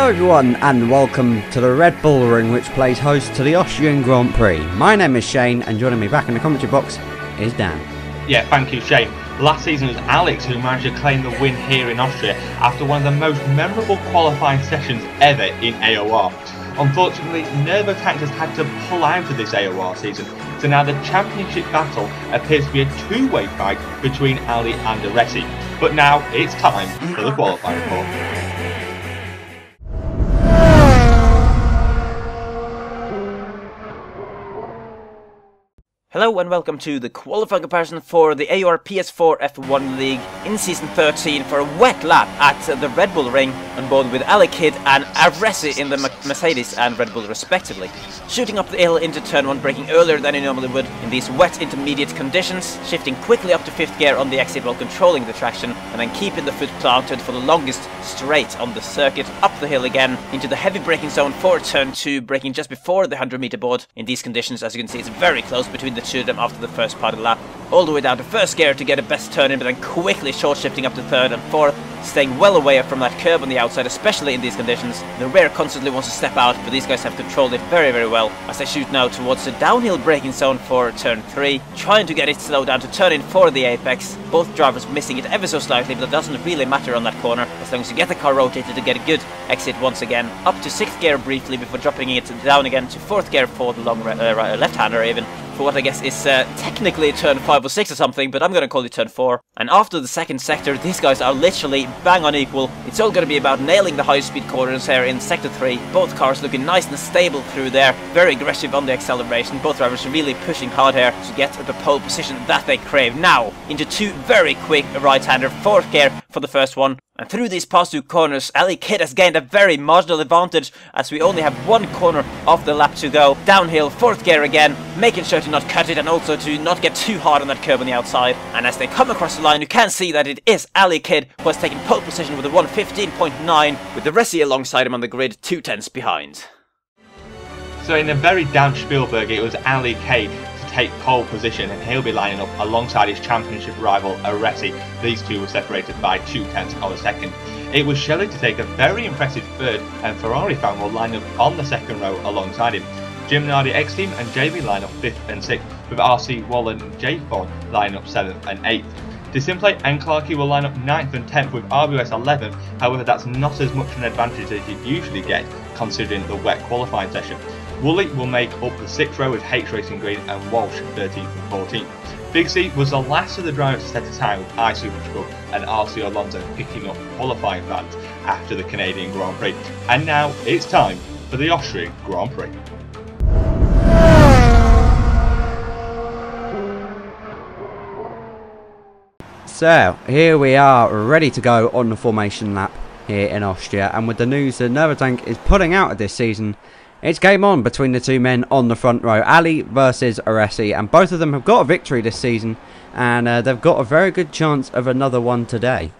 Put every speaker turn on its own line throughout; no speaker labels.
Hello everyone and welcome to the Red Bull Ring, which plays host to the Austrian Grand Prix. My name is Shane and joining me back in the commentary box is Dan.
Yeah, thank you Shane. Last season it was Alex who managed to claim the win here in Austria after one of the most memorable qualifying sessions ever in AOR. Unfortunately, Nervo Tactics had to pull out of this AOR season, so now the championship battle appears to be a two-way fight between Ali and Aresi. But now it's time for the qualifying report.
Hello and welcome to the qualifying comparison for the AOR PS4 F1 League in Season 13 for a wet lap at the Red Bull Ring on board with Alexukr and Aresi in the Mercedes and Red Bull respectively. Shooting up the hill into turn 1, braking earlier than he normally would in these wet intermediate conditions, shifting quickly up to 5th gear on the exit while controlling the traction, and then keeping the foot planted for the longest straight on the circuit, up the hill again into the heavy braking zone for turn 2, braking just before the 100-meter board. In these conditions, as you can see, it's very close between the two of them after the first part of the lap, all the way down to first gear to get a best turn in, but then quickly short shifting up to third and fourth, staying well away from that curb on the outside, especially in these conditions. The rear constantly wants to step out, but these guys have controlled it very, very well as they shoot now towards the downhill braking zone for turn 3, trying to get it slow down to turn in for the apex. Both drivers missing it ever so slightly, but it doesn't really matter on that corner as long as you get the car rotated to get a good exit once again. Up to 6th gear briefly before dropping it down again to 4th gear for the long left-hander even, for what I guess is technically turn 5 or 6 or something, but I'm going to call it turn 4. And after the second sector, these guys are literally bang on equal. It's all going to be about nailing the high-speed corners here in sector 3. Both cars looking nice and stable through there, very aggressive on the acceleration. Both drivers really pushing hard here to get the pole position that they crave. Now, into two very quick right-hander, 4th gear for the first one. And through these past two corners, Alexukr has gained a very marginal advantage as we only have one corner of the lap to go. Downhill, 4th gear again, making sure to not cut it and also to not get too hard on that curb on the outside. And as they come across the line, you can see that it is Alexukr who has taken pole position with a 1:15.9, with Aresi alongside him on the grid, 2/10 behind.
So in a very damp Spielberg, it was Alexukr take pole position, and he'll be lining up alongside his championship rival Aresi. These two were separated by 2/10 of a second. It was Shelley to take a very impressive third, and Ferrari fan will line up on the second row alongside him. Jim Nardi X Team and JB line up 5th and 6th, with RC Wallen and J Thorn line up 7th and 8th. Disimplay and Clarkey will line up 9th and 10th with RBS 11th, however that's not as much an advantage as you'd usually get considering the wet qualifying session. Woolley will make up the 6th row with H Racing Green and Walsh 13th and 14th. Fisi was the last of the drivers to set a time with iSuper and RC Alonso picking up qualifying fans after the Canadian Grand Prix. And now it's time for the Austrian Grand Prix.
So here we are, ready to go on the formation lap here in Austria, and with the news that Nervo Tank is pulling out of this season, it's game on between the two men on the front row, Ali versus Aresi, and both of them have got a victory this season, and they've got a very good chance of another one today.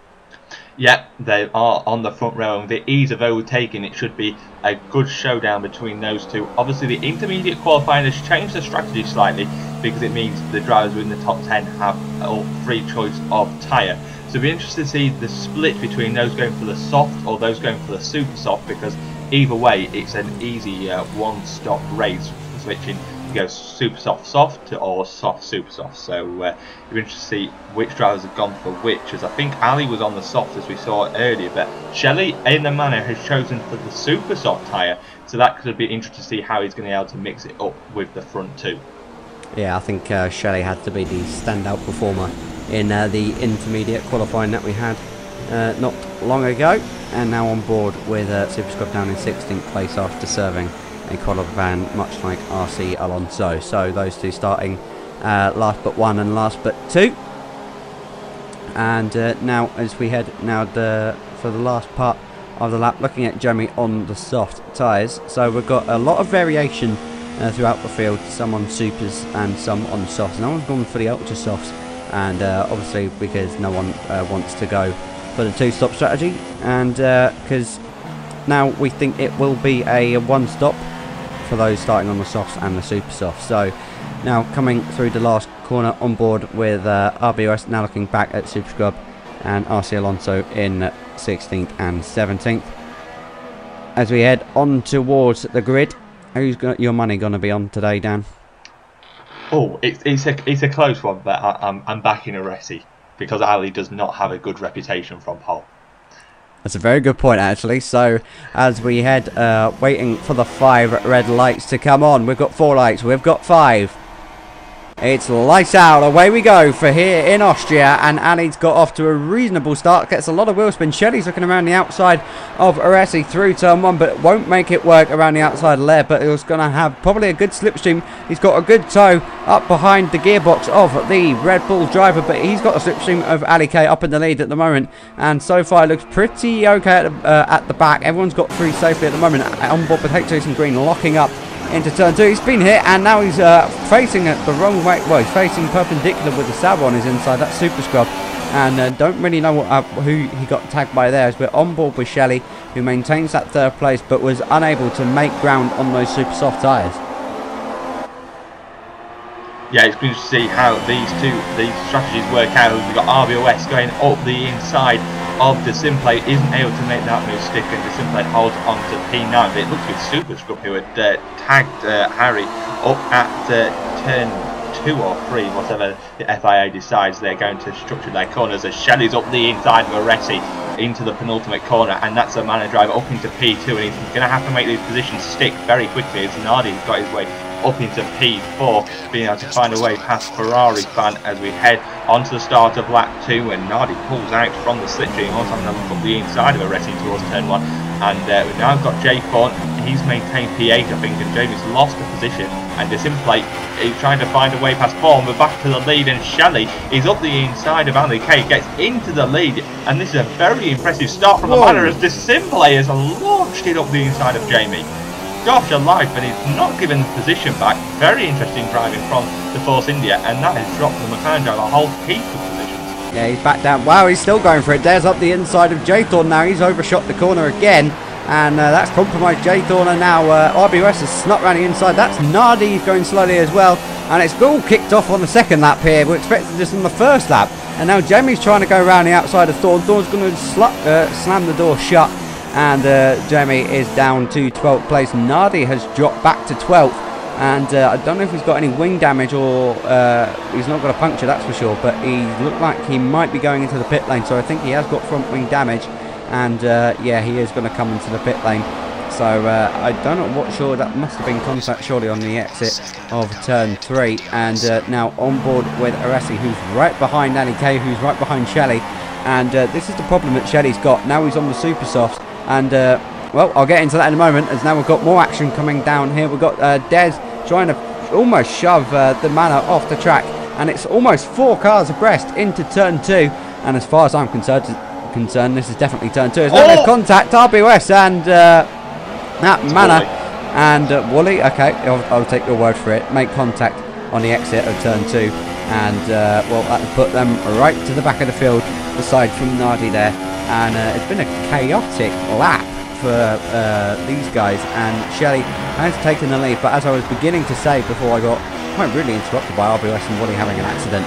Yep, they are on the front row, and with the ease of overtaking, it should be a good showdown between those two. Obviously, the intermediate qualifying has changed the strategy slightly because it means the drivers within the top 10 have a free choice of tyre. So it'll be interesting to see the split between those going for the soft or those going for the super soft, because either way, it's an easy one-stop race switching. You go super soft soft or soft super soft. So it'll be interesting to see which drivers have gone for which, as I think Ali was on the soft as we saw earlier, but Shelley in the manner has chosen for the super soft tyre, so that could be interesting to see how he's going to be able to mix it up with the front two.
Yeah, I think Shelley had to be the standout performer in the intermediate qualifying that we had not long ago, and now on board with Super Scrub down in 16th place after serving a qualifying van much like RC Alonso. So those two starting last but one and last but two. And now as we head now for the last part of the lap, looking at Jeremy on the soft tyres. So we've got a lot of variation throughout the field, some on supers and some on softs. No one's gone for the ultra softs, and obviously because no one wants to go for the two-stop strategy, and because now we think it will be a one-stop for those starting on the softs and the super softs. So now coming through the last corner on board with RBOS, now looking back at Super Scrub and RC Alonso in 16th and 17th. as we head on towards the grid. Who's got your money going to be on today, Dan?
Oh, it's a close one, but I'm backing Aresi because Ali does not have a good reputation from pole.
That's a very good point, actually. So, as we head, waiting for the 5 red lights to come on. We've got 4 lights. We've got 5. It's lights out. Away we go for here in Austria. And Ali's got off to a reasonable start. Gets a lot of wheel spin. Shelley's looking around the outside of Aresi through turn 1, but won't make it work around the outside there. But it was going to have probably a good slipstream. He's got a good toe up behind the gearbox of the Red Bull driver, but he's got a slipstream of Ali K up in the lead at the moment. And so far it looks pretty okay at the back. Everyone's got through safely at the moment. On board with H13 Green locking up into turn 2. He's been hit, and now he's facing it the wrong way. Well, he's facing perpendicular with the sab on his inside. That's Super Scrub, and don't really know who he got tagged by there. As we're on board with Shelley, who maintains that 3rd place, but was unable to make ground on those super soft tyres.
Yeah, it's good to see how these strategies work out. We've got RBOS going up the inside of the Simplate, isn't able to make that move stick, and the Simplate holds on to P9. But it looks like Super Scrub who had tagged Harry up at turn 2 or 3, whatever the FIA decides they're going to structure their corners, as Shelley's up the inside of Aresi into the penultimate corner, and that's a Manor driver up into P2, and he's going to have to make these positions stick very quickly as Nardi's got his way up into P4, being able to find a way past Ferrari fan as we head onto the start of lap 2, and Nardi pulls out from the slipstream, also having a look up the inside of a racing towards turn 1, and we've now got Jay Fawn. He's maintained P8, I think, and Jamie's lost the position, and the Simplate is trying to find a way past Fawn. We're back to the lead, and Shelley is up the inside of Ali K, gets into the lead, and this is a very impressive start from the Manor as the Simplate has launched it up the inside of Jamie. Gosh alive, but he's not given the position back. Very interesting driving from the Force India, and that has dropped the McLaren driver a whole heap of positions.
Yeah, he's back down. Wow, he's still going for it. There's up the inside of Jaythorn now. He's overshot the corner again, and that's compromised Jaythorn, and now RBOS has snuck around the inside. That's Nardi going slowly as well, and it's all kicked off on the 2nd lap here. We're expecting this on the 1st lap, and now Jamie's trying to go around the outside of Thorn. Thorn's going to slam the door shut, and Jamie is down to 12th place. Nardi has dropped back to 12th, and I don't know if he's got any wing damage or he's not got a puncture, that's for sure, but he looked like he might be going into the pit lane, so I think he has got front wing damage, and yeah, he is going to come into the pit lane. So I don't know what, sure, that must have been contact surely on the exit of turn 3, and now on board with Aresi, who's right behind Ali K, who's right behind Shelley, and this is the problem that Shelley's got. Now he's on the super softs, and well, I'll get into that in a moment, as now we've got more action coming down here. We've got Des trying to almost shove the Manor off the track, and it's almost 4 cars abreast into turn 2, and as far as I'm concerned, this is definitely turn 2. There's no contact, RBOS and that Manor and Wally. Okay, I'll take your word for it. Make contact on the exit of turn 2, and well, that put them right to the back of the field, aside from Nardi there, and it's been a chaotic lap for these guys, and Shelley has taken the lead. But as I was beginning to say before, I got quite rudely interrupted by RBOS and Wally having an accident.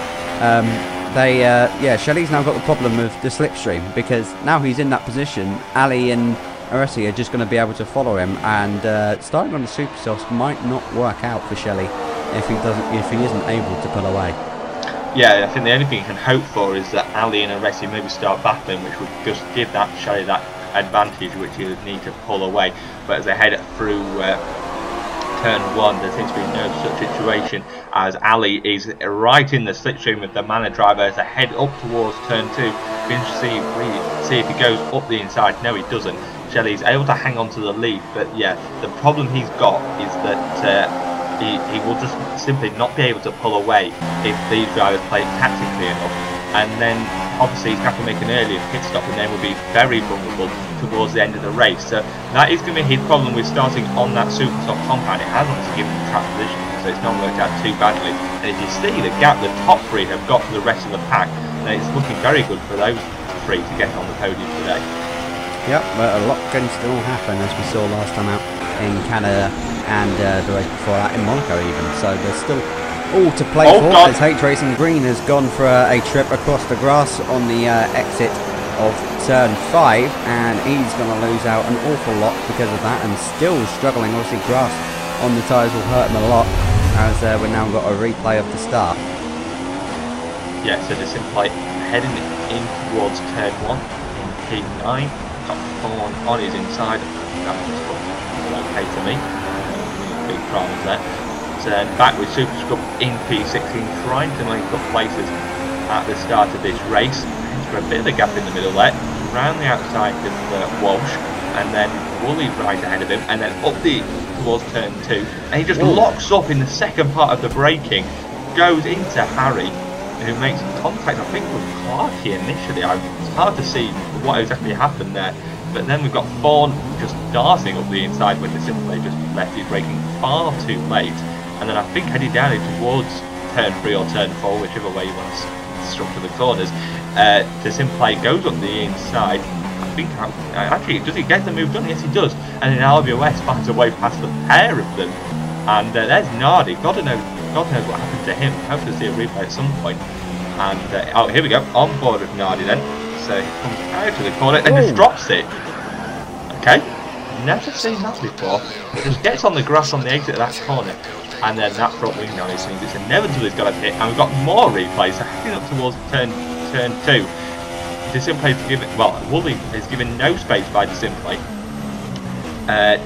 Yeah, Shelley's now got the problem of the slipstream, because now he's in that position, Ali and Aresi are just going to be able to follow him, and starting on the super softs might not work out for Shelley if he isn't able to pull away.
Yeah, I think the only thing you can hope for is that Ali and Aresi maybe start battling, which would just give that Shelley that advantage which he would need to pull away. But as they head through turn 1, there seems to be no such situation, as Ali is right in the slipstream with the Manor driver as they head up towards turn 2. Be interesting to see if he goes up the inside. No, he doesn't. Shelley's able to hang on to the lead, but yeah, the problem he's got is that he will just simply not be able to pull away if these drivers play tactically enough, and then obviously he's going to have to make an earlier pit stop, and then will be very vulnerable towards the end of the race. So that is going to be his problem with starting on that super soft compound. It hasn't given him track position, so it's not worked out too badly. And if you see the gap the top 3 have got to the rest of the pack, then it's looking very good for those 3 to get on the podium today.
Yep, but a lot can still happen, as we saw last time out in Canada, and the race before that in Monaco even. So there's still all to play for, as H Racing Green has gone for a trip across the grass on the exit of turn 5, and he's going to lose out an awful lot because of that, and still struggling. Obviously grass on the tyres will hurt him a lot, as we've now got a replay of the start.
Yeah, so just like heading in towards turn 1 in P9, got Thorn on his inside. That just looked okay to me. Big problems there. Turn back with Super Scrub in P16, trying to make up places at the start of this race. For a bit of a gap in the middle there, round the outside of Walsh, and then Qualy right ahead of him, and then up towards turn 2, and he just locks up in the second part of the braking, goes into Harry, who makes contact, I think, with Clarky initially. It's hard to see what exactly happened there, but then we've got Thorn just darting up the inside when the Simple just left his braking far too late, and then I think heading down towards turn 3 or turn 4, whichever way you want to structure the corners. The Simple goes up the inside. I think actually, does he get the move done? Yes, he does. And then LBOS finds a way past the pair of them. And there's Nardi. God knows what happened to him. I hope to see a replay at some point. And oh, here we go. On board with Nardi then. So he comes out to the corner and just drops it. Okay. Never seen that before. It just gets on the grass on the exit of that corner. And then that front wing noise means it's inevitable he's got to hit. And we've got more replays. So heading up towards turn 2. Simply is given, well, Wooly is given no space by Simply.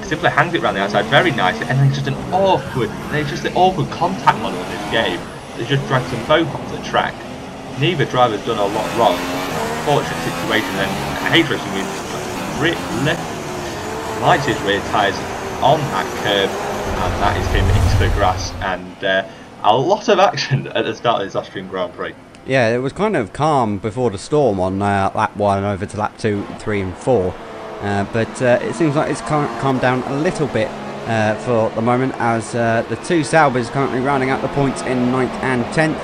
Simply hangs it around the outside very nicely, and then it's just an awkward, contact model in this game that just drags them both off the track. Neither driver's done a lot wrong. Unfortunate situation, and Hayes Racing lights his rear tyres on that curb, and that is him into the grass, and a lot of action at the start of this Austrian Grand Prix.
Yeah, it was kind of calm before the storm on lap 1 over to lap 2, 3 and 4. But it seems like it's calmed down a little bit for the moment, as the two Saubers currently rounding out the points in 9th and 10th.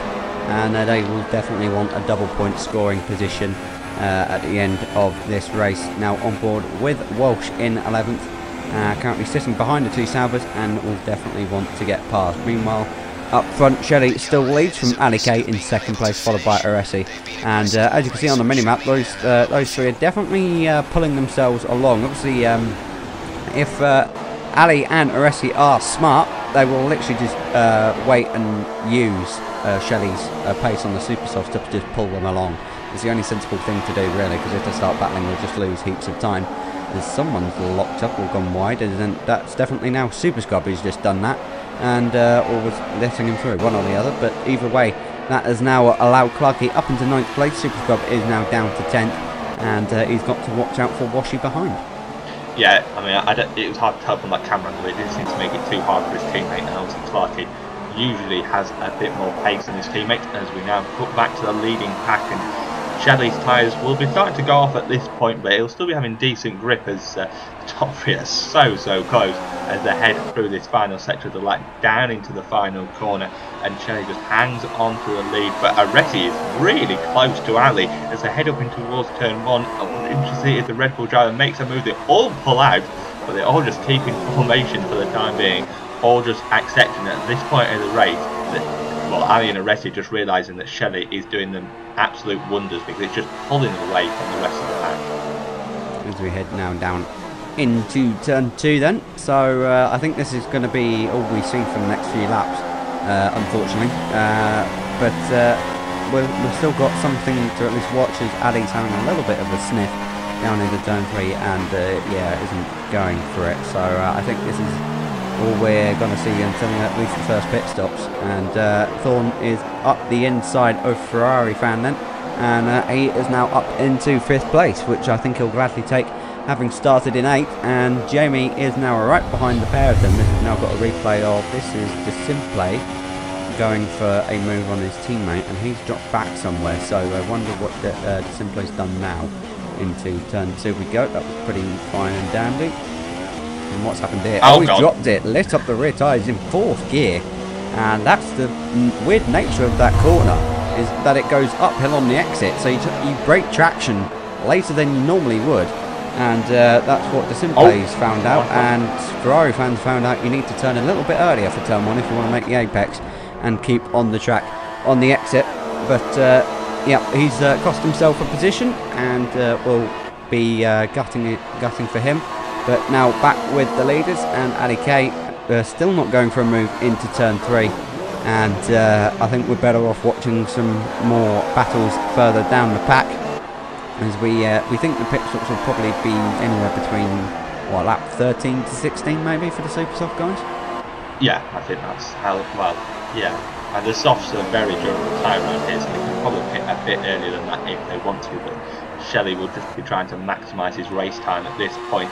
And they will definitely want a double point scoring position at the end of this race. Now on board with Walsh in 11th, currently sitting behind the two Saubers, and will definitely want to get past. Meanwhile, up front, Shelley still leads from Alexukr in 2nd place, followed by Aresi. And as you can see on the minimap, those three are definitely pulling themselves along. Obviously, if Ali and Aresi are smart, they will literally just wait and use Shelley's pace on the super softs to just pull them along. It's the only sensible thing to do, really, because if they start battling, they'll just lose heaps of time. There's someone's locked up or gone wide, and that's definitely now Super Scrub who's just done that. And or was letting him through, one or the other, but either way, that has now allowed Clarky up into 9th place. Super Scrub is now down to 10th, and he's got to watch out for Washi behind.
Yeah, I mean, it was hard to tell from that camera angle. It didn't seem to make it too hard for his teammate, and obviously Clarky usually has a bit more pace than his teammate, as we now put back to the leading pack, and Shelley's tyres will be starting to go off at this point, but he'll still be having decent grip, as the top three are so close as they head through this final section of the lap down into the final corner, and Shelley just hangs on to the lead, but Aresi is really close to Ali as they head up in towards turn 1. Interesting if the Red Bull driver makes a move, they all pull out, but they all just keep in formation for the time being, all just accepting at this point in the race that, well, Ali and Aresi just realising that Shelley is doing them absolute wonders, because it's just pulling them away from the rest of the pack.
As we head now down into turn 2 then, so I think this is going to be all we see for the next few laps, unfortunately, but we've still got something to at least watch, as Ali's having a little bit of a sniff down into turn 3, and yeah, isn't going for it, so I think this is all we're going to see until at least the first pit stops. And Thorn is up the inside of Ferrari fan then, and he is now up into 5th place, which I think he'll gladly take, having started in 8th. And Jamie is now right behind the pair of them. This has now got a replay of, this is Simple going for a move on his teammate, and he's dropped back somewhere, so I wonder what Simple's done now into turn 2 we go. That was pretty fine and dandy. And what's happened here? Oh, he dropped it, lit up the rear tyres in 4th gear, and that's the weird nature of that corner, is that it goes uphill on the exit, so you break traction later than you normally would, and that's what the Simple's found out, and Ferrari fans found out you need to turn a little bit earlier for turn 1 if you want to make the apex and keep on the track on the exit. But Yep, he's cost himself a position, and will be gutting for him. But now back with the leaders, and Ali K still not going for a move into turn 3. And I think we're better off watching some more battles further down the pack, as we think the pit stops will probably be anywhere between what, lap 13 to 16 maybe for the super soft guys.
Yeah, I think that's how. Well, yeah, and the softs are very durable tyre around here, so they can probably pit a bit earlier than that if they want to. But Shelley will just be trying to maximise his race time at this point.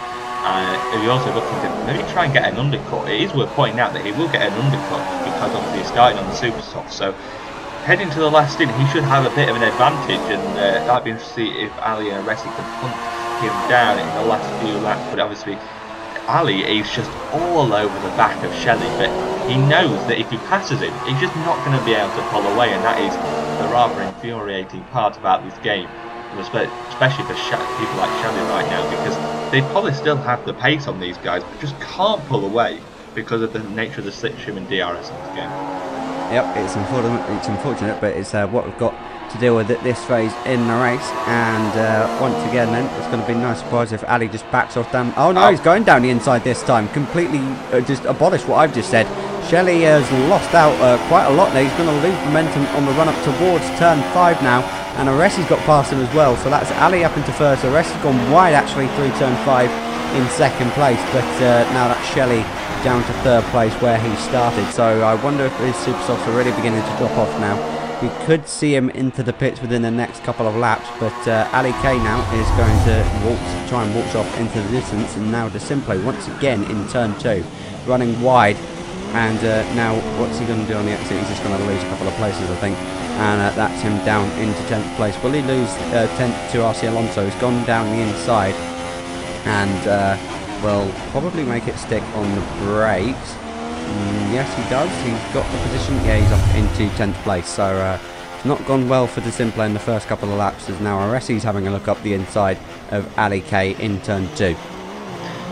If you're also looking to maybe try and get an undercut, it is worth pointing out that he will get an undercut because obviously he's starting on the super soft. So heading to the last stint, he should have a bit of an advantage, and that'd be interesting to see if Ali and Aresi can hunt him down in the last few laps. But obviously Ali is just all over the back of Shelley, but he knows that if he passes him, he's just not going to be able to pull away, and that is the rather infuriating part about this game, especially for people like Shelley right now, because they probably still have the pace on these guys, but just can't pull away because of the nature of the slipstream and DRS in this game.
Yep, it's unfortunate, but it's what we've got to deal with at this phase in the race. And once again, then it's going to be no surprise if Ali just backs off down. Oh no, he's going down the inside this time. Completely just abolished what I've just said. Shelley has lost out quite a lot there. He's going to lose momentum on the run up towards turn 5 now. And Aresi's got past him as well, so that's Ali up into first. Aresi's gone wide actually through turn 5 in second place, but now that's Shelley down to third place where he started. So I wonder if his super softs are really beginning to drop off now. We could see him into the pits within the next couple of laps, but Ali K now is going to try and waltz off into the distance, and now DeSimple once again in turn 2, running wide. And now what's he going to do on the exit? He's just going to lose a couple of places, I think. And that's him down into 10th place. Will he lose 10th to RC Alonso? He's gone down the inside, and will probably make it stick on the brakes. Yes, he does. He's got the position. Yeah, he's up into 10th place. So it's not gone well for DeSimple in the first couple of laps, as now Aresi's having a look up the inside of Ali K in turn 2.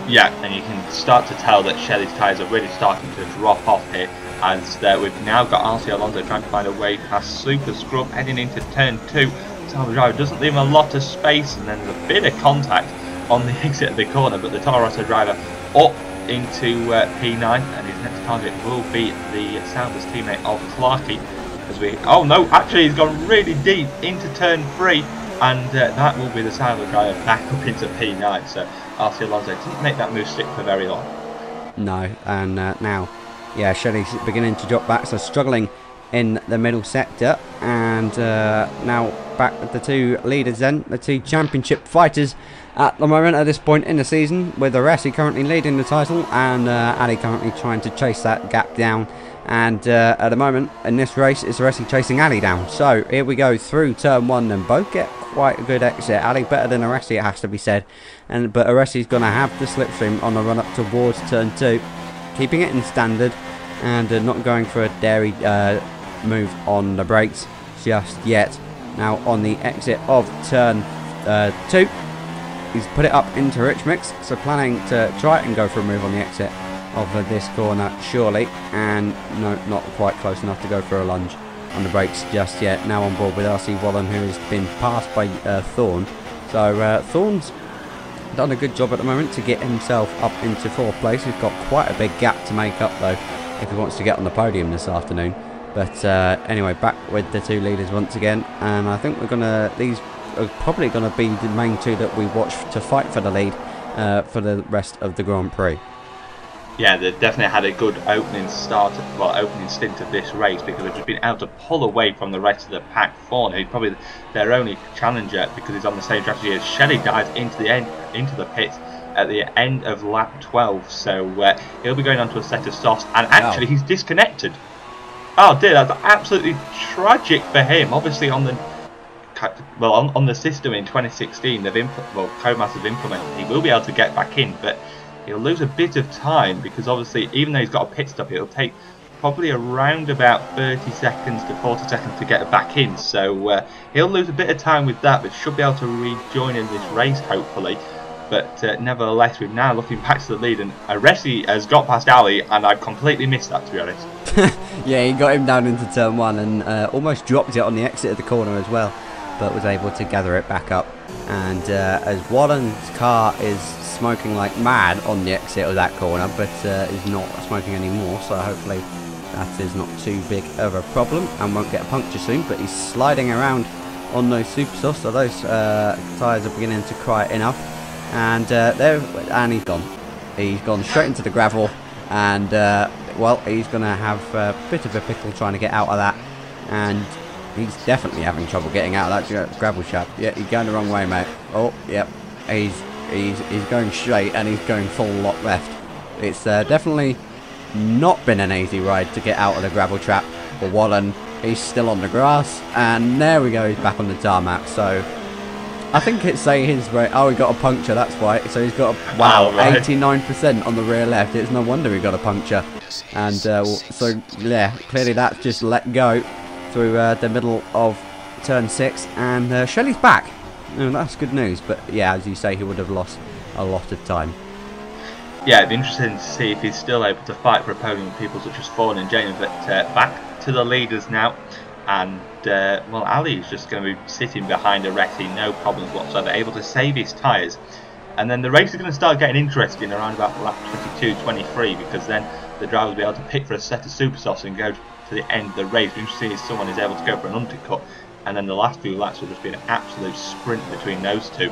Yeah, and you can start to tell that Shelley's tyres are really starting to drop off here, as we've now got RC Alonso trying to find a way past Super Scrub heading into turn 2. Toro Driver doesn't leave him a lot of space, and then there's a bit of contact on the exit of the corner, but the Toro Rosso driver up into P9, and his next target will be the Sauber's teammate of Clarkey. Oh no, actually he's gone really deep into turn 3, and that will be the Sauber driver back up into P9. So RC Alonso didn't make that move stick for very long. No,
and now, yeah, Shelley's beginning to drop back, so struggling in the middle sector. And now back with the two leaders then, the two championship fighters at the moment at this point in the season, with Aresi currently leading the title and Ali currently trying to chase that gap down. And at the moment in this race, it's Aresi chasing Ali down. So here we go through turn 1, and both get quite a good exit. Ali better than Aresi, it has to be said, but Aresi's going to have the slipstream on the run up towards turn 2, keeping it in standard and not going for a daring move on the brakes just yet. Now on the exit of turn 2, he's put it up into rich mix, so planning to try and go for a move on the exit of this corner surely, and no, not quite close enough to go for a lunge on the brakes just yet. Now on board with RC Wallen, who has been passed by Thorn. So Thorn's done a good job at the moment to get himself up into 4th place. He's got quite a big gap to make up though if he wants to get on the podium this afternoon. But anyway, back with the two leaders once again, and I think these are probably going to be the main two that we watch to fight for the lead for the rest of the Grand Prix.
Yeah, they definitely had a good opening stint of this race, because they've just been able to pull away from the rest of the pack. Thorn, who's probably their only challenger because he's on the same strategy as Shelley, dives into the pits at the end of lap 12. So he'll be going on to a set of softs, and actually he's disconnected. Oh dear, that's absolutely tragic for him. Obviously on the system in 2016, Codemasters have implemented, he will be able to get back in, but he'll lose a bit of time, because obviously even though he's got a pit stop, it'll take probably around about 30 seconds to 40 seconds to get back in. So he'll lose a bit of time with that, but should be able to rejoin in this race hopefully. But nevertheless, we're now looking back to the lead, and Aresi has got past Ali, and I completely missed that, to be honest.
Yeah, he got him down into turn 1 and almost dropped it on the exit of the corner as well. but was able to gather it back up. And as Wallen's car is smoking like mad on the exit of that corner, but is not smoking anymore, so hopefully that is not too big of a problem and won't get a puncture soon. But he's sliding around on those super softs, so those tyres are beginning to cry enough. And and he's gone. He's gone straight into the gravel, and well, he's going to have a bit of a pickle trying to get out of that. And he's definitely having trouble getting out of that gravel shaft. Yeah, he's going the wrong way, mate. Oh, yep. He's going straight, and he's going full lock left. It's definitely not been an easy ride to get out of the gravel trap for Wallen. He's still on the grass, and there we go, he's back on the tarmac. So I think it's saying his way. Oh, he got a puncture, that's why. So he's got a, wow, 89% on the rear left. It's no wonder he got a puncture. And so yeah, clearly that's just let go through the middle of turn 6, and Shelley's back. That's good news, but yeah, as you say, he would have lost a lot of time.
Yeah, it'd be interesting to see if he's still able to fight for a podium with people such as Fawn and James. But back to the leaders now, and well, Ali is just going to be sitting behind Areti, no problems whatsoever, able to save his tyres. And then the race is going to start getting interesting around about lap 22-23, because then the driver will be able to pick for a set of super softs and go to the end of the race. It'll be interesting if someone is able to go for an undercut, and then the last few laps will just be an absolute sprint between those two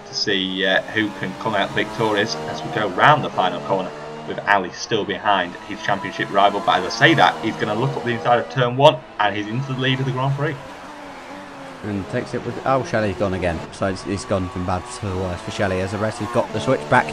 to see who can come out victorious as we go round the final corner, with Ali still behind his championship rival. But as I say that, he's going to look up the inside of turn 1, and he's into the lead of the Grand Prix.
And takes it with... Oh, Shelley's gone again. So it's gone from bad to worse for Shelley, as the rest has got the switch back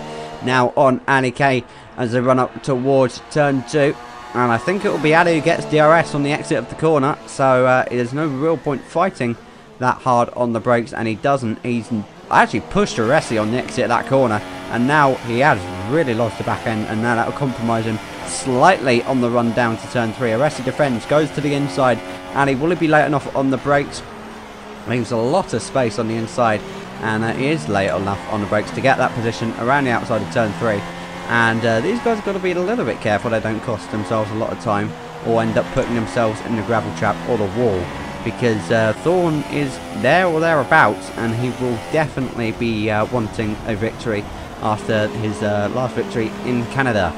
now on Ali K as they run up towards turn 2. And I think it will be Ali who gets DRS on the exit of the corner. So there's no real point fighting that hard on the brakes, and he doesn't. He's actually pushed Aresi on the exit of that corner, and now he has really lost the back end, and now that will compromise him slightly on the run down to turn 3. Aresi defends, goes to the inside. Ali, will he be late enough on the brakes? Leaves a lot of space on the inside, and he is late enough on the brakes to get that position around the outside of turn 3. And these guys have got to be a little bit careful they don't cost themselves a lot of time or end up putting themselves in the gravel trap or the wall, because Thorn is there or thereabouts, and he will definitely be wanting a victory after his last victory in Canada.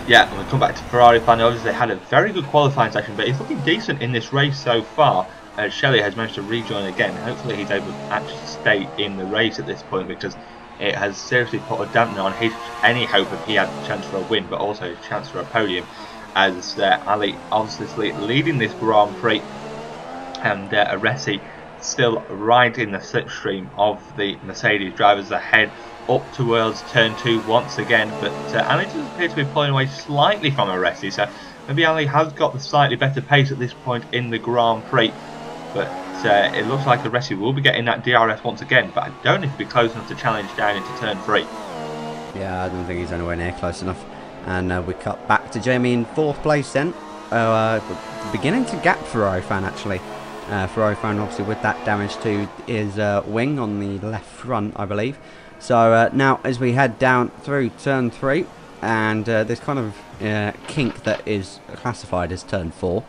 Yeah, and we'll come back to Ferrari fan. Obviously, they had a very good qualifying session, but he's looking decent in this race so far. Shelley has managed to rejoin again. Hopefully he's able to actually stay in the race at this point, because it has seriously put a dampener on his any hope if he had a chance for a win, but also his chance for a podium, as Ali obviously leading this Grand Prix, and Aresi still right in the slipstream of the Mercedes drivers ahead up towards turn 2 once again. But Ali does appear to be pulling away slightly from Aresi, so maybe Ali has got the slightly better pace at this point in the Grand Prix. But it looks like Aresi will be getting that DRS once again, but I don't know if he'll be close enough to challenge down into turn 3.
Yeah, I don't think he's anywhere near close enough. And we cut back to Jamie in 4th place then. Beginning to gap Ferrari fan, actually. Ferrari fan obviously with that damage to his wing on the left front, I believe. So now as we head down through turn 3, and this kind of kink that is classified as turn 4.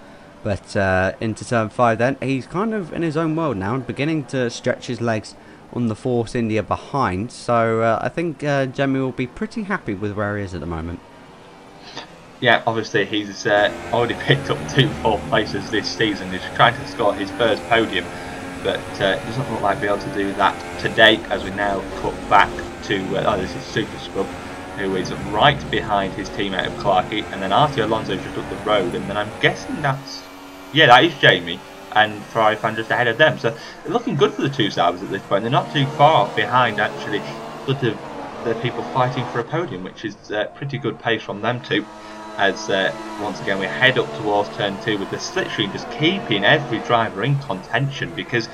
But into turn 5 then, he's kind of in his own world now, and beginning to stretch his legs on the Force India behind. So I think Jamie will be pretty happy with where he is at the moment.
Yeah, obviously he's already picked up 2 4th places this season. He's trying to score his first podium, but it doesn't look like he'll be able to do that today, as we now cut back to, this is Super Scrub, who is right behind his teammate of Clarkey, and then Artie Alonso just up the road, and then I'm guessing that's... Yeah, that is Jamie, and Ferrari fan just ahead of them. So they're looking good for the 2 Saubers at this point. They're not too far behind, actually, sort of the people fighting for a podium, which is pretty good pace from them too. As once again we head up towards turn 2 with the slipstream just keeping every driver in contention, because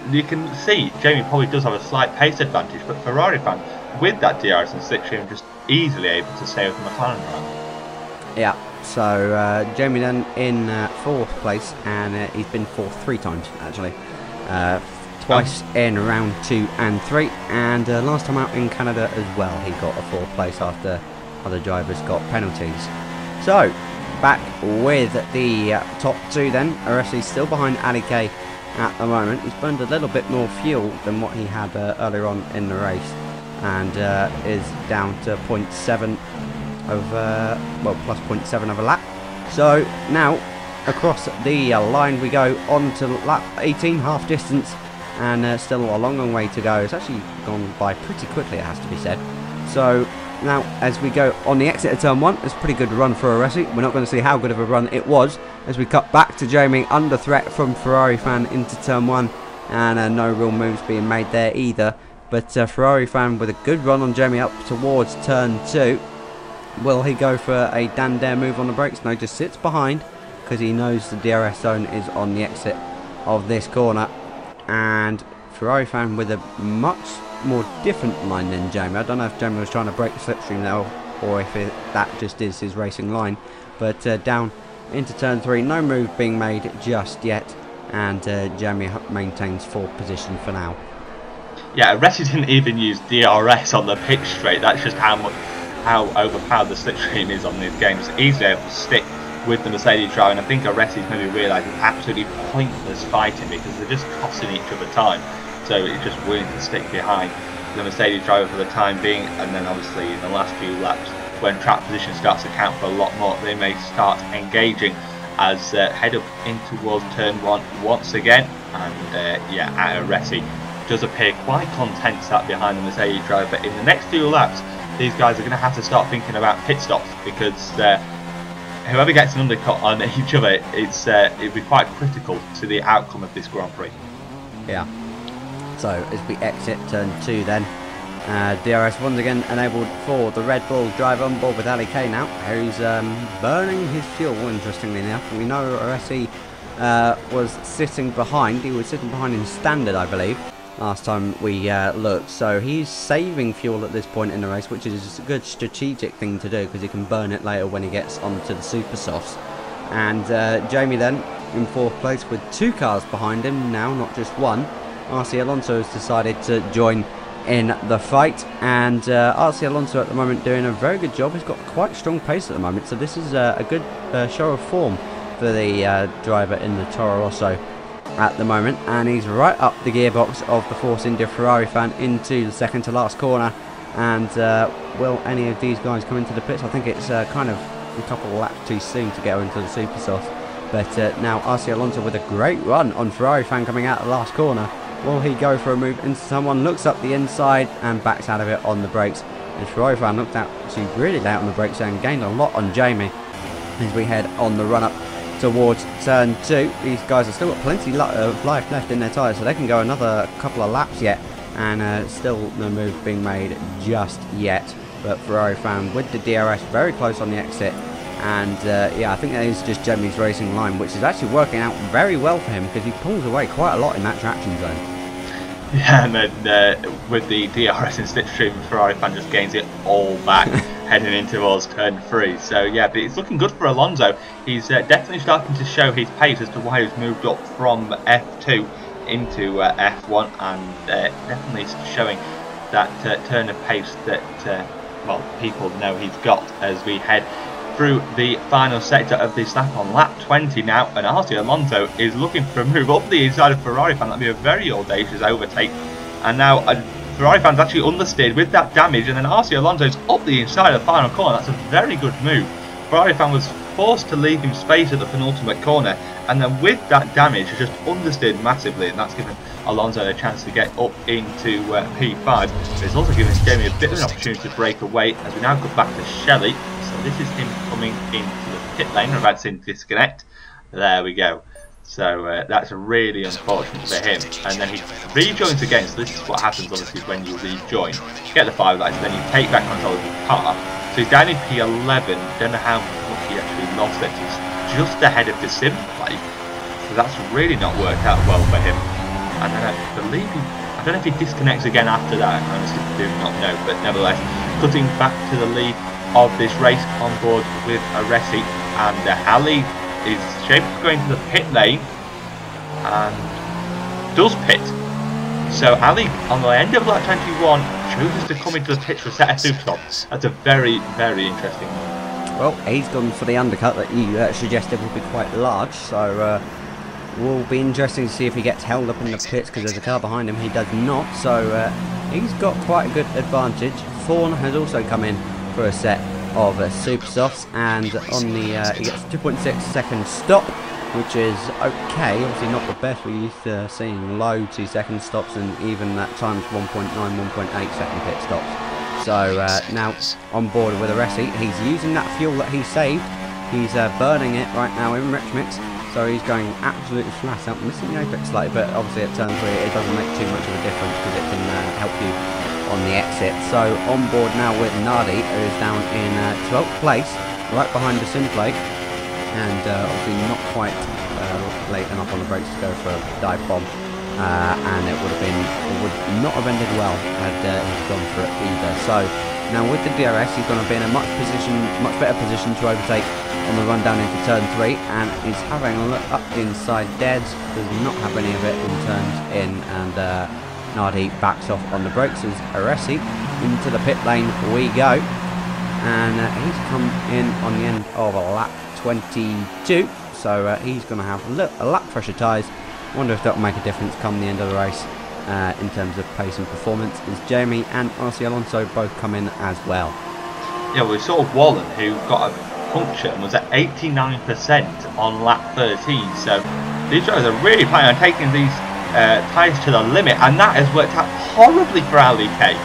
you can see Jamie probably does have a slight pace advantage, but Ferrari fan with that DRS and slipstream just easily able to stay with the McLaren around.
Yeah. So Jamie then in 4th place, and he's been 4th 3 times actually, twice in round 2 and 3, and last time out in Canada as well he got a 4th place after other drivers got penalties. So back with the top 2 then. Aresi still behind Ali K at the moment. He's burned a little bit more fuel than what he had earlier on in the race, and is down to 0.7 of, well, plus 0.7 of a lap. So now across the line we go on to lap 18, half distance, and still a long way to go. It's actually gone by pretty quickly, it has to be said. So now as we go on the exit of turn 1, it's a pretty good run for Aresi. We're not going to see how good of a run it was as we cut back to Jamie under threat from Ferrari fan into turn 1, and no real moves being made there either. But Ferrari fan with a good run on Jamie up towards turn 2. Will he go for a Dan Dare move on the brakes? No, just sits behind because he knows the DRS zone is on the exit of this corner. And Ferrari fan with a much more different line than Jamie. I don't know if Jamie was trying to break the slipstream now, or if that just is his racing line. But down into turn 3, no move being made just yet, and Jamie maintains 4th position for now.
Yeah, Aresi didn't even use DRS on the pitch straight. That's just how overpowered the slipstream is on these games. It's easy to stick with the Mercedes driver, and I think Aresi's maybe realised it's absolutely pointless fighting because they're just costing each other time. So it's just willing to stick behind the Mercedes driver for the time being, and then obviously in the last few laps, when track position starts to count for a lot more, they may start engaging as head up in towards turn 1 once again. And yeah, Aresi does appear quite content sat behind the Mercedes driver. But in the next few laps, these guys are going to have to start thinking about pit stops, because whoever gets an undercut on each other, it'd be quite critical to the outcome of this Grand Prix.
Yeah. So as we exit turn 2 then, DRS once again enabled for the Red Bull driver on board with Ali K now, who's burning his fuel, interestingly enough. We know Aresi was sitting behind. He was sitting behind in standard, I believe, last time we looked. So he's saving fuel at this point in the race, which is a good strategic thing to do because he can burn it later when he gets onto the super softs. And Jamie then in 4th place with 2 cars behind him now, not just one. RC Alonso has decided to join in the fight, and RC Alonso at the moment doing a very good job. He's got quite strong pace at the moment, so this is a good show of form for the driver in the Toro Rosso at the moment. And he's right up the gearbox of the Force India Ferrari fan into the second to last corner. And will any of these guys come into the pits? I think it's kind of a couple of laps too soon to go into the super soft. But now RC Alonso with a great run on Ferrari fan coming out of the last corner. Will he go for a move into someone? Looks up the inside and backs out of it on the brakes. And Ferrari fan looked out actually really late on the brakes and gained a lot on Jamie as we head on the run up towards turn 2. These guys have still got plenty of life left in their tyres, so they can go another couple of laps yet, and still no move being made just yet. But Ferrari fan with the DRS very close on the exit. And yeah, I think that is just Jamie's racing line, which is actually working out very well for him because he pulls away quite a lot in that traction zone.
Yeah, and then with the DRS in slipstream, Ferrari fan just gains it all back heading in towards turn 3. So yeah, but it's looking good for Alonso. He's definitely starting to show his pace as to why he's moved up from F2 into F1, and definitely showing that turn of pace that well, people know he's got as we head through the final sector of this lap on lap 20 now, and RC Alonso is looking for a move up the inside of Ferrari fan. That'd be a very audacious overtake, and now Ferrari fan's actually understeered with that damage, and then RC Alonso's up the inside of the final corner. That's a very good move. Ferrari fan was forced to leave him space at the penultimate corner, and then with that damage has just understeered massively, and that's given Alonso a chance to get up into P5. But it's also given Jamie a bit of an opportunity to break away as we now go back to Shelley. So this is him coming into the pit lane. We're about to see him disconnect. There we go. So that's really unfortunate for him. And then he rejoins again. So this is what happens obviously when you rejoin. You get the 5 lights and then you take back control of your car. So he's down in P11. Don't know how much he actually lost it. He's just ahead of the sim play. So that's really not worked out well for him. And then I believe I don't know if he disconnects again after that. I honestly do not know. But nevertheless, cutting back to the lead of this race on board with Aresi, and Ali is shaped to go into the pit lane and does pit. So Ali on the end of lap 21 chooses to come into the pit for a set of super stops. That's a very, very interesting one.
Well, he's gone for the undercut that you suggested would be quite large, so will be interesting to see if he gets held up in the pits, because there's a car behind him. He does not, so he's got quite a good advantage. Thorn has also come in for a set of super softs, and on the he gets 2.6 second stop, which is okay. Obviously not the best. We're used to seeing low 2 second stops, and even at times 1.9, 1.8 second pit stops. So now on board with Aresi, he's using that fuel that he saved. He's burning it right now in Rich Mix, so he's going absolutely flat out, missing the apex slightly, but obviously at turn 3 it doesn't make too much of a difference because it can help you on the exit. So on board now with Nardi, who is down in 12th place, right behind the Simplate, and obviously not quite late enough on the brakes to go for a dive bomb, and it would not have ended well had he gone for it either. So now with the DRS, he's going to be in a much better position to overtake on the run down into turn 3, and he's having a look up inside deads, does not have any of it in turns in, and Nardi backs off on the brakes as Aresi into the pit lane we go, and he's come in on the end of a lap 22, so he's going to have a lap pressure tyres. Wonder if that will make a difference come the end of the race in terms of pace and performance, as Jamie and RC Alonso both come in as well.
Yeah, we saw Wallen, who got a puncture and was at 89% on lap 13, so these drivers are really planning on taking these tyres to the limit, and that has worked out horribly for Ali K.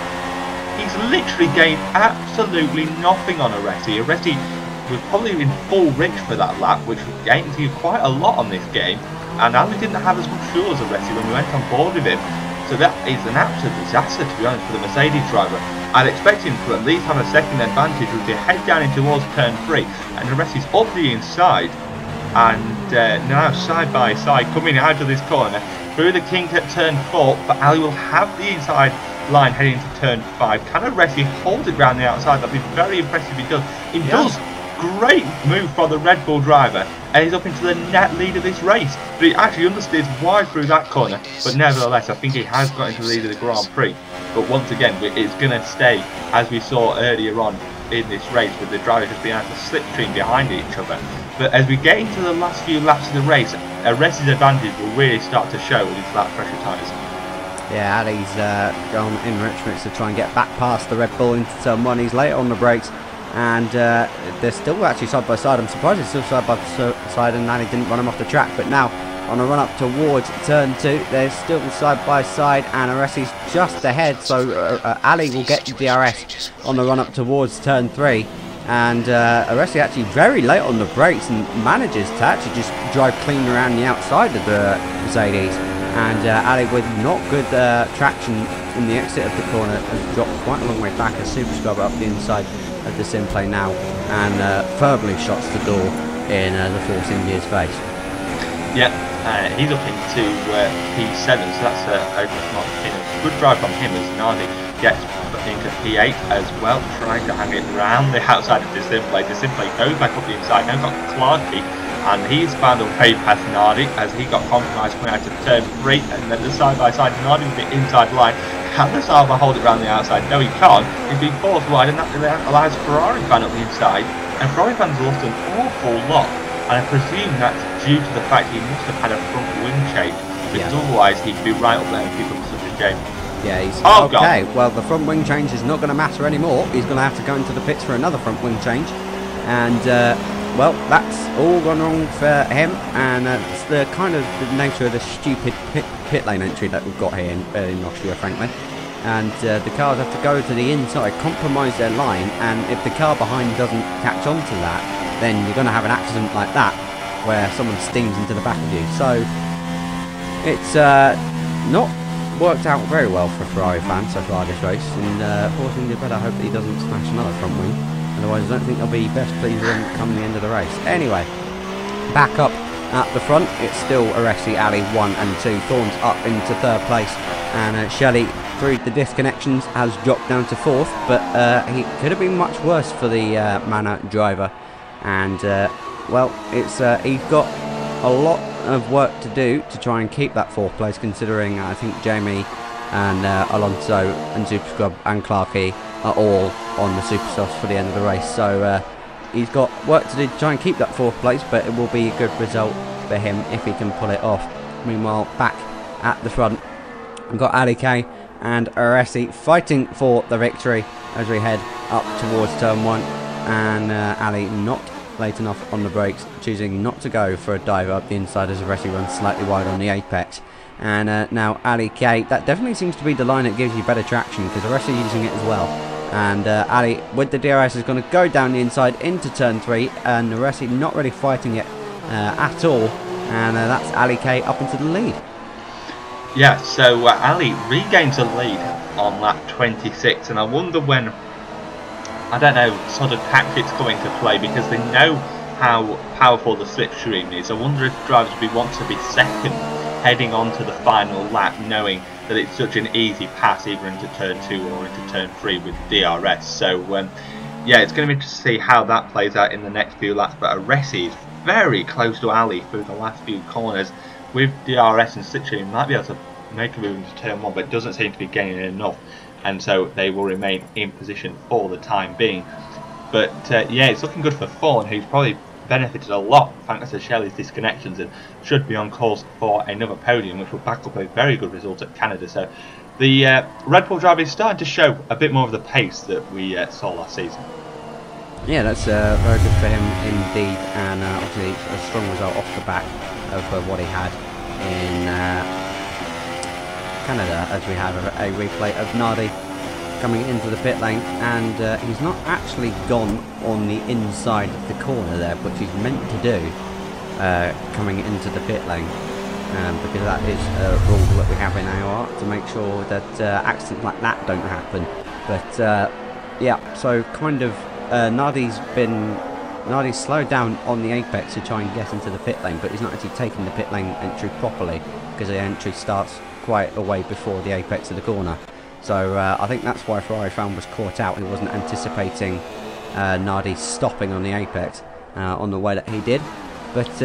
He's literally gained absolutely nothing on Aresi. Aresi was probably in full rich for that lap, which gained you quite a lot on this game, and Ali didn't have as much fuel as Aresi when we went on board with him. So that is an absolute disaster, to be honest, for the Mercedes driver. I'd expect him to at least have a second advantage with the head down in towards turn 3, and Aresi's up the inside, and now side by side coming out of this corner through the kink at turn 4, but Ali will have the inside line heading to turn 5. Can Aresi hold it round the outside? That'd be very impressive if he does. He does. Great move from the Red Bull driver, and he's up into the net lead of this race, but he actually understeers wide through that corner. But nevertheless, I think he has got into the lead of the Grand Prix. But once again, it's going to stay as we saw earlier on in this race, with the drivers just being able to slipstream behind each other. But as we get into the last few laps of the race, Aresi's advantage will really start to show with his lap pressure tyres.
Yeah, Ali's gone in Rich Mix to try and get back past the Red Bull into turn 1. He's late on the brakes, and they're still actually side by side. I'm surprised it's still side by side and Ali didn't run him off the track, but now on a run up towards turn 2 they're still side by side, and Aresi's just ahead, so Ali will get the DRS on the run up towards turn 3, and Aresi actually very late on the brakes and manages to actually just drive clean around the outside of the Mercedes, and Ali with not good traction in the exit of the corner has dropped quite a long way back as Super Scrubber up the inside of the Simplay now, and firmly shuts the door in the Force India's face.
Yeah, he's up into P7, so that's a good drive from him as Nardi gets into P8 as well, trying to hang it round the outside of the Simplay. The Simplay goes back up the inside, now got Clarky, and he's found a way past Nardi as he got compromised coming out of turn 3, and then the side by side Nardi with the inside line. Can the Sauber hold it round the outside? No, he can't. He's been forced wide, and that allows Ferrari fan up the inside, and Ferrari fan's lost an awful lot, and I presume that's due to the fact he must have had a front wing change, because otherwise he'd be right up there and pick up such a game.
Yeah, he's okay. Well, the front wing change is not going to matter anymore. He's going to have to go into the pits for another front wing change, and well, that's all gone wrong for him, and it's the kind of the nature of the stupid pit lane entry that we've got here in Austria, frankly. And the cars have to go to the inside, compromise their line, and if the car behind doesn't catch on to that, then you're going to have an accident like that, where someone steams into the back of you. So it's not worked out very well for Ferrari fans so far this race, and Force India better hope that he doesn't smash another front wing. Otherwise, I don't think they'll be best pleased with him come the end of the race. Anyway, back up at the front, it's still Aresi, Ali 1 and 2. Thorn's up into 3rd place, and Shelley, through the disconnections, has dropped down to 4th, but he could have been much worse for the Manor driver. And, well, it's he's got a lot of work to do to try and keep that 4th place, considering I think Jamie and Alonso and Super Scrub and Clarky are all on the Super Softs for the end of the race. So he's got work to do to try and keep that 4th place, but it will be a good result for him if he can pull it off. Meanwhile, back at the front, we've got Ali K and Aresi fighting for the victory as we head up towards turn 1, and Ali not late enough on the brakes, choosing not to go for a dive up the inside as Aresi runs slightly wide on the apex. And now Ali K, that definitely seems to be the line that gives you better traction, because Aresi using it as well. And Ali with the DRS is going to go down the inside into turn 3, and Aresi not really fighting it at all, and that's Ali K up into the lead.
Yeah, so Ali regains the lead on lap 26, and I wonder when, I don't know, sort of tactics come into play, because they know how powerful the slipstream is. I wonder if drivers would want to be second heading on to the final lap, knowing that it's such an easy pass either into turn 2 or into turn 3 with DRS. So yeah, it's going to be interesting to see how that plays out in the next few laps, but Aresi is very close to Ali through the last few corners. With DRS and slipstream, might be able to make a move into turn 1, but it doesn't seem to be gaining enough, and so they will remain in position for the time being. But yeah, it's looking good for Thorne, who's probably benefited a lot thanks to Shelley's disconnections, and should be on course for another podium, which will back up a very good result at Canada. So the Red Bull driver is starting to show a bit more of the pace that we saw last season.
Yeah, that's very good for him indeed, and obviously a strong result off the back of what he had in Canada, as we have a replay of Nardi coming into the pit lane, and he's not actually gone on the inside of the corner there, which he's meant to do coming into the pit lane, because that is a rule that we have in AOR to make sure that accidents like that don't happen. But yeah, so kind of Nardi's slowed down on the apex to try and get into the pit lane, but he's not actually taking the pit lane entry properly, because the entry starts quite a way before the apex of the corner. So I think that's why Ferrari fan was caught out. He wasn't anticipating Nardi stopping on the apex on the way that he did. But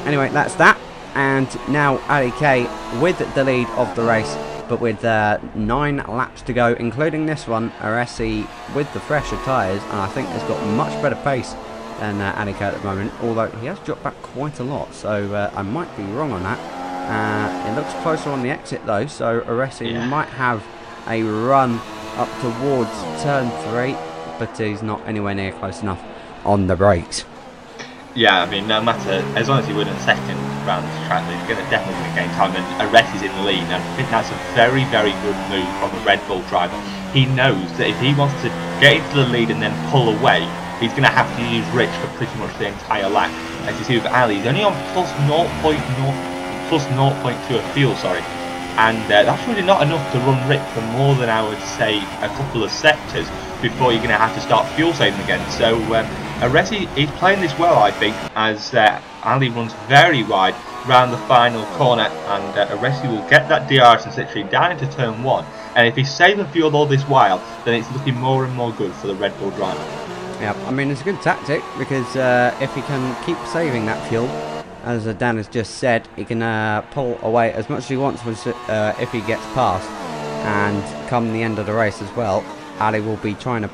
anyway, that's that. And now Ali K with the lead of the race, but with 9 laps to go, including this one. Aresi with the fresher tyres, and I think has got much better pace than Ali K at the moment, although he has dropped back quite a lot, so I might be wrong on that. It looks closer on the exit though, so Aresi might have a run up towards turn 3, but he's not anywhere near close enough on the brakes.
Yeah, I mean, no matter, as long as he wins second round this track, he's going to definitely gain time, and Aresi's in the lead, and I think that's a very, very good move from a Red Bull driver. He knows that if he wants to get into the lead and then pull away, he's going to have to use Rich for pretty much the entire lap. As you see with Ali, he's only on plus 0.2 of fuel, and that's really not enough to run Rich for more than, I would say, a couple of sectors before you're going to have to start fuel saving again. So Aresi is playing this well, I think, as Ali runs very wide round the final corner, and Aresi will get that DRS and slipstream down into turn 1, and if he's saving fuel all this while, then it's looking more and more good for the Red Bull driver.
Yeah, I mean, it's a good tactic, because if he can keep saving that fuel, as Dan has just said, he can pull away as much as he wants if he gets past, and come the end of the race as well, Ali will be trying to.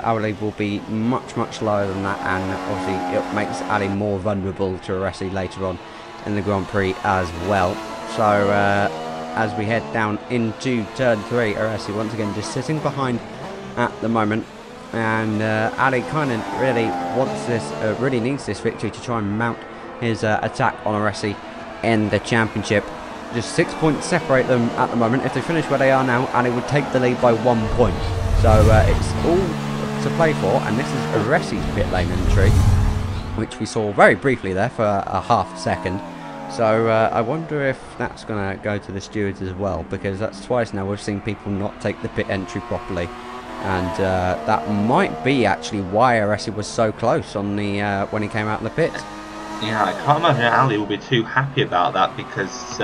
Ali will be much lower than that, and obviously it makes Ali more vulnerable to Aresi later on in the Grand Prix as well. So as we head down into turn 3, Aresi once again just sitting behind at the moment, and Ali kind of really wants this, really needs this victory to try and mount his attack on Aresi in the championship. Just 6 points separate them at the moment. If they finish where they are now, Ali would take the lead by 1 point. So it's all to play for, and this is Aresi's pit lane entry, which we saw very briefly there for a half second. So I wonder if that's going to go to the stewards as well, because that's twice now we've seen people not take the pit entry properly, and that might be actually why Aresi was so close on the when he came out of the pits.
Yeah, I can't imagine Ali will be too happy about that, because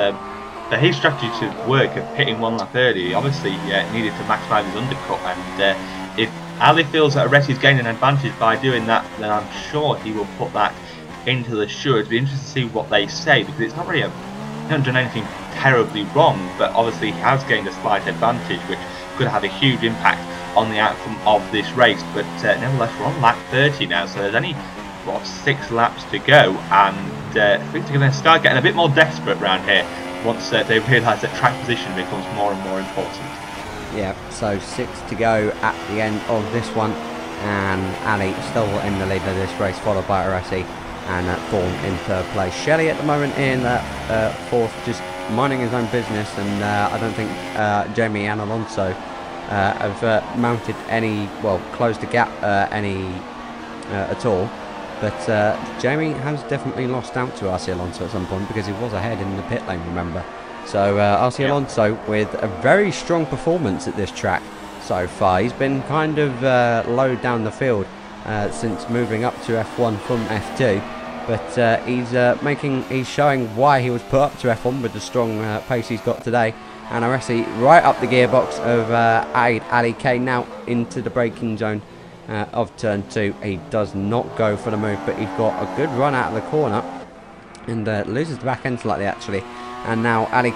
for his strategy to work of pitting 1 lap early, he obviously needed to maximise his undercut, and if Ali feels that Aresi's gaining an advantage by doing that, then I'm sure he will put that into the stewards. It'll be interesting to see what they say, because it's not really he hasn't done anything terribly wrong, but obviously he has gained a slight advantage, which could have a huge impact on the outcome of this race. But nevertheless, we're on lap 30 now, so there's only 6 laps to go, and things are going to start getting a bit more desperate around here once they realise that track position becomes more and more important.
Yeah, so 6 to go at the end of this one, and Ali still in the lead of this race, followed by Aresi and Thorn in 3rd place. Shelley at the moment in 4th, just minding his own business, and I don't think Jamie and Alonso have mounted any, well, closed the gap any at all. But Jamie has definitely lost out to RC Alonso at some point, because he was ahead in the pit lane, remember. So RC Alonso with a very strong performance at this track so far. He's been kind of low down the field since moving up to F1 from F2. But he's showing why he was put up to F1 with the strong pace he's got today. And Aresi right up the gearbox of Ali K, now into the braking zone of turn 2. He does not go for the move, but he's got a good run out of the corner and loses the back end slightly, actually. And now Ali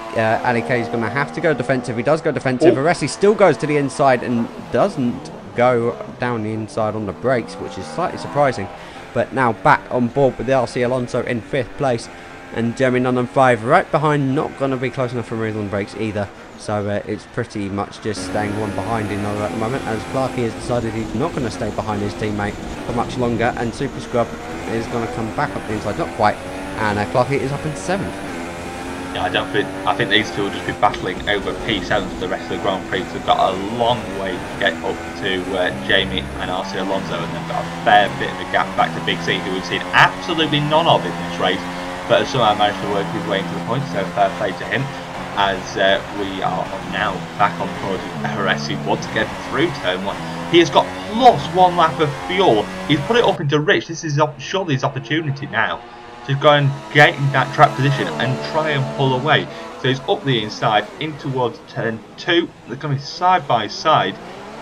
K is going to have to go defensive. He does go defensive. Aresi still goes to the inside and doesn't go down the inside on the brakes, which is slightly surprising. But now back on board with the RC Alonso in 5th place, and Jeremy Nunn on 5 right behind, not going to be close enough for real on brakes either. So it's pretty much just staying one behind another at the moment, as Clarkey has decided he's not going to stay behind his teammate for much longer, and Super Scrub is going to come back up the inside, not quite, and Clarkey is up in 7th.
Yeah, I think these two will just be battling over P7 for the rest of the Grand Prix. They've got a long way to get up to Jamie and RC Alonso, and they've got a fair bit of a gap back to Big C, who we've seen absolutely none of in this race, but has somehow managed to work his way into the points, so fair play to him. As we are now back on board with Aresi once again through turn 1. He has got plus 1 lap of fuel. He's put it up into Rich. This is surely his opportunity now to go and get in that track position and try and pull away. So he's up the inside in towards turn 2. They're going to be side by side,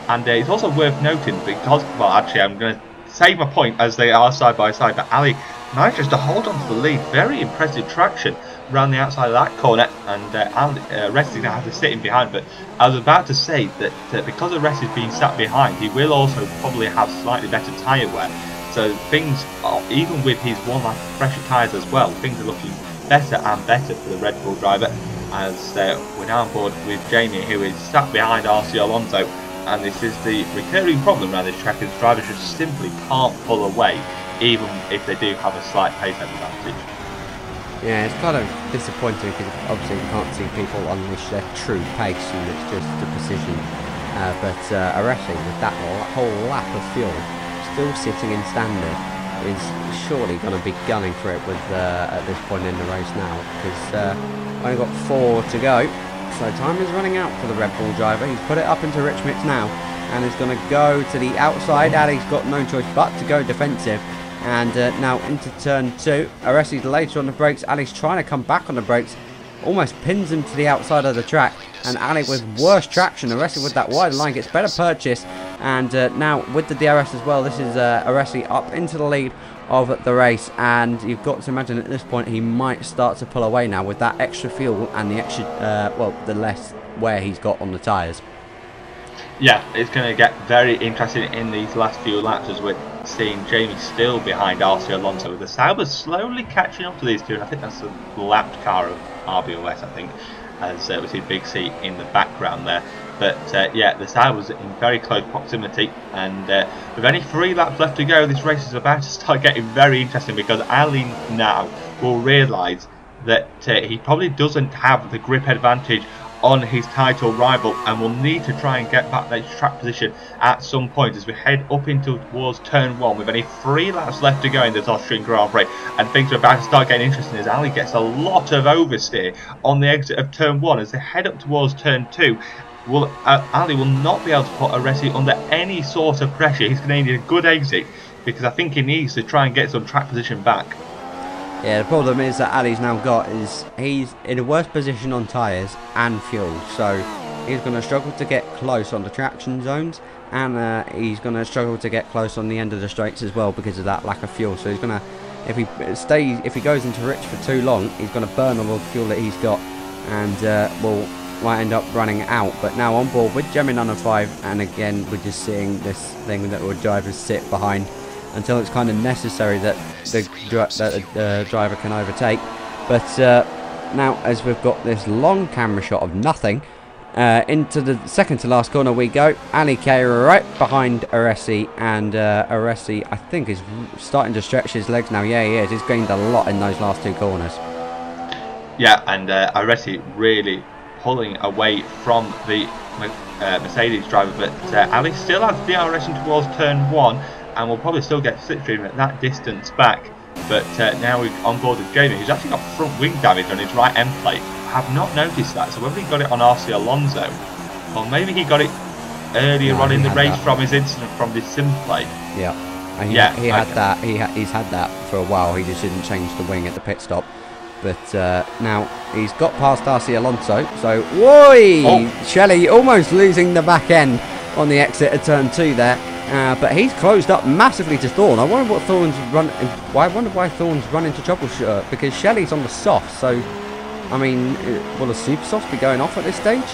and it's also worth noting because, well, actually I'm going to save my point as they are side by side, but Ali manages to hold on to the lead. Very impressive traction around the outside of that corner, and Aresi's going to have to sit in behind. But I was about to say that because Aresi's being sat behind, he will also probably have slightly better tyre wear. So things, even with his 1 lap fresher tyres as well, things are looking better and better for the Red Bull driver, as we're now on board with Jamie, who is sat behind RC Alonso. And this is the recurring problem around this track, is drivers just simply can't pull away, even if they do have a slight pace advantage.
Yeah, it's kind of disappointing because obviously you can't see people unleash their true pace, and it's just the precision. But Aresi, with that whole lap of fuel still sitting in standard, is surely going to be gunning for it with at this point in the race now, because only got 4 to go. So time is running out for the Red Bull driver. He's put it up into Rich Mix now, and is going to go to the outside. Ali's got no choice but to go defensive. And now into turn 2. Aresi's later on the brakes. Ali's trying to come back on the brakes. Almost pins him to the outside of the track. And Ali with worse traction. Aresi with that wide line gets better purchase. And now with the DRS as well, this is Aresi up into the lead of the race. And you've got to imagine at this point he might start to pull away now with that extra fuel and the extra, well, the less wear he's got on the tyres.
Yeah, it's going to get very interesting in these last few laps, as we're seeing Jamie still behind RC Alonso, with the Saubers slowly catching up to these two, and I think that's the lapped car of RBOS, I think, as we see Big C in the background there. But yeah, the Saubers in very close proximity, and with only 3 laps left to go, this race is about to start getting very interesting, because Ali now will realise that he probably doesn't have the grip advantage on his title rival, and will need to try and get back that track position at some point as we head up into towards turn 1 with only 3 laps left to go in this Austrian Grand Prix, and things are about to start getting interesting as Ali gets a lot of oversteer on the exit of turn 1 as they head up towards turn 2. Ali will not be able to put Aresi under any sort of pressure. He's going to need a good exit, because I think he needs to try and get some track position back.
Yeah, the problem is that Ali's now got is he's in a worse position on tyres and fuel, so he's going to struggle to get close on the traction zones, and he's going to struggle to get close on the end of the straights as well because of that lack of fuel. So he's going to, if he goes into Rich for too long, he's going to burn all the fuel that he's got, and might end up running out. But now on board with Gemini on 5, and again we're just seeing this thing that our drivers sit behind until it's kind of necessary that the driver can overtake. But now, as we've got this long camera shot of nothing, into the second to last corner we go. Ali K right behind Aresi, and Aresi, I think, is starting to stretch his legs now. Yeah, he is. He's gained a lot in those last two corners.
Yeah, and Aresi really pulling away from the Mercedes driver, but Ali still has DRS towards turn 1, and will probably still get slipstream at that distance back. But now we're on board with Jamie, who's actually got front wing damage on his right end plate. I have not noticed that, so whether he got it on RC Alonso, or maybe he got it earlier on in the race from his incident from the sim plate.
Yeah, and he had that. He's had that for a while. He just didn't change the wing at the pit stop. But now he's got past RC Alonso. So, whoa! Shelley almost losing the back end on the exit of turn 2 there. But he's closed up massively to Thorn. I wonder what Thorn's run. I wonder why Thorn's run into trouble, because Shelley's on the soft. So, I mean, will the super soft be going off at this stage?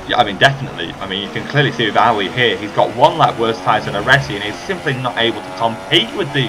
Yeah, I mean, definitely. I mean, you can clearly see with Ali here, he's got 1 lap worse tyres than Aresi, and he's simply not able to compete with the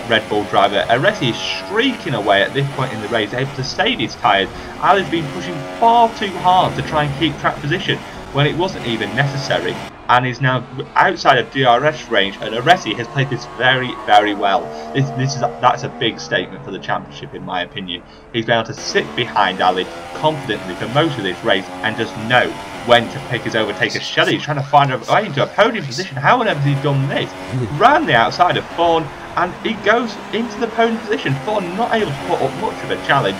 Red Bull driver. Aresi is streaking away at this point in the race, able to save his tyres. Ali's been pushing far too hard to try and keep track position when it wasn't even necessary, and is now outside of DRS range, and Aresi has played this very, very well. That's a big statement for the championship, in my opinion. He's been able to sit behind Ali confidently for most of this race and just know when to pick his overtaker. Shelley's trying to find a way into a podium position. How on earth has he done this? Ran the outside of Thorn, and he goes into the podium position. Thorn not able to put up much of a challenge.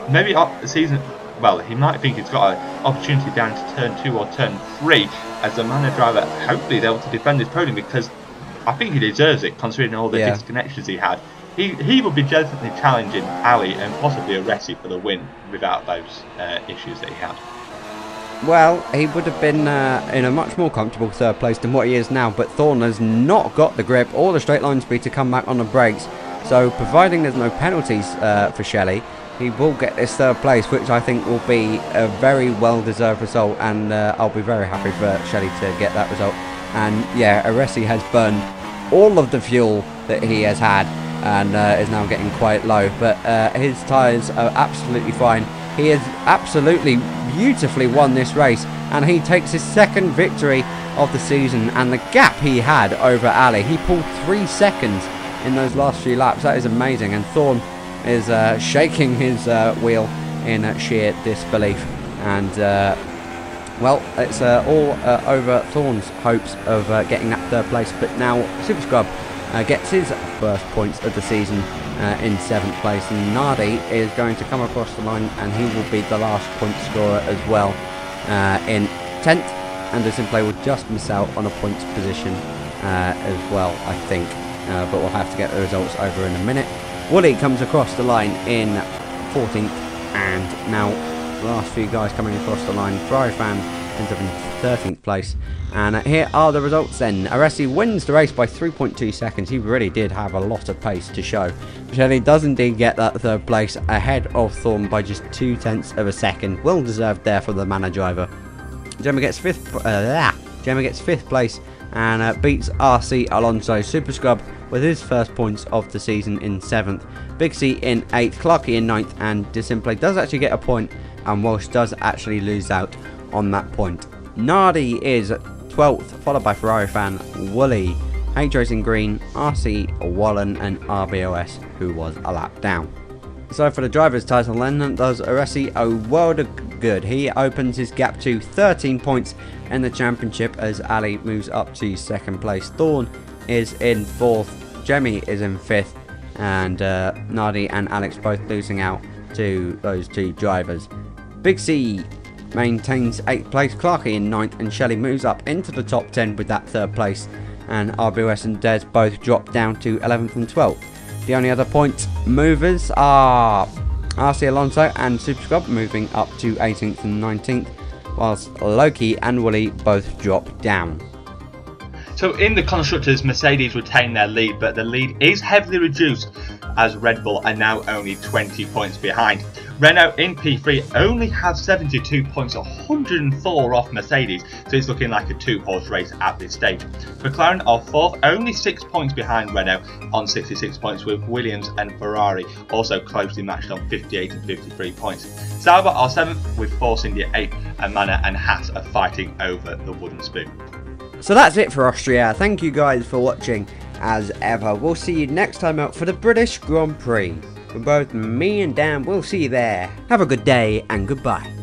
Maybe the season... Well, he might think he's got an opportunity down to turn 2 or turn 3 as the Manor driver. Hopefully he's able to defend his podium, because I think he deserves it, considering all the disconnections he had. He would be definitely challenging Ali and possibly Aresi for the win without those issues that he had.
Well, he would have been in a much more comfortable third place than what he is now, but Thorn has not got the grip or the straight line speed to come back on the brakes. So, providing there's no penalties for Shelley, he will get this third place, which I think will be a very well-deserved result, and I'll be very happy for Shelley to get that result. And yeah, Aresi has burned all of the fuel that he has had, and is now getting quite low, but his tyres are absolutely fine. He has absolutely beautifully won this race, and he takes his second victory of the season, and the gap he had over Ali, he pulled 3 seconds in those last few laps. That is amazing, and Thorn is shaking his wheel in sheer disbelief, and well, it's all over Thorn's hopes of getting that third place. But now Super Scrub gets his first points of the season in 7th place, and Nardi is going to come across the line, and he will be the last point scorer as well in 10th, and the Simplay will just miss out on a points position as well, I think, but we'll have to get the results over in a minute. Qualy comes across the line in 14th, and now the last few guys coming across the line. Ferrari fan ends up in 13th place, and here are the results then. Aresi wins the race by 3.2 seconds. He really did have a lot of pace to show. Shelley does indeed get that third place ahead of Thorn by just 0.2 of a second. Well deserved there for the Manor driver. Gemma gets 5th place and beats RC Alonso. Super Scrub with his first points of the season in 7th. Big C in 8th, Clarkey in 9th, and Disimplay does actually get a point, and Walsh does actually lose out on that point. Nardi is 12th, followed by Ferrari fan, Wooly, H Racing Green, RC Wallen, and RBOS, who was a lap down. So for the driver's title then, does Aresi a world of good. He opens his gap to 13 points in the championship as Ali moves up to 2nd place. Thorn is in 4th, Jemmy is in 5th, and Nardi and Alex both losing out to those 2 drivers. Big C maintains 8th place, Clarkey in 9th, and Shelley moves up into the top 10 with that 3rd place, and RBOS and Des both drop down to 11th and 12th. The only other point movers are RC Alonso and Super Scrub moving up to 18th and 19th, whilst Loki and Wooly both drop down.
So in the Constructors, Mercedes retain their lead, but the lead is heavily reduced as Red Bull are now only 20 points behind. Renault in P3 only have 72 points, 104 off Mercedes, so it's looking like a two-horse race at this stage. McLaren are 4th, only 6 points behind Renault on 66 points, with Williams and Ferrari also closely matched on 58 and 53 points. Sauber are 7th, with Force India 8th, and Manor and Haas are fighting over the wooden spoon.
So that's it for Austria. Thank you guys for watching as ever. We'll see you next time out for the British Grand Prix. For both me and Dan, we'll see you there. Have a good day and goodbye.